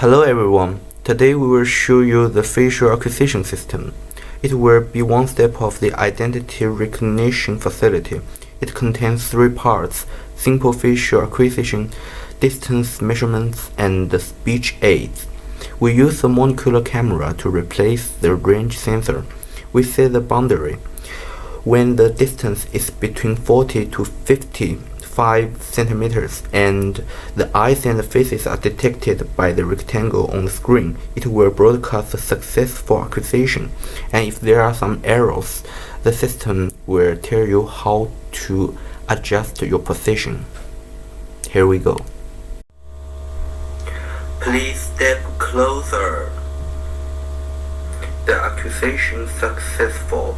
Hello everyone, today we will show you the facial acquisition system. It will be one step of the identity recognition facility. It contains three parts: simple facial acquisition, distance measurements, and the speech aids. We use a monocular camera to replace the range sensor. We set the boundary when the distance is between 40 to 55 centimeters and the eyes and faces are detected by the rectangle on the screen. It will broadcast the successful acquisition, and if there are some errors, the system will tell you how to adjust your position. Here we go. Please step closer. The acquisition successful.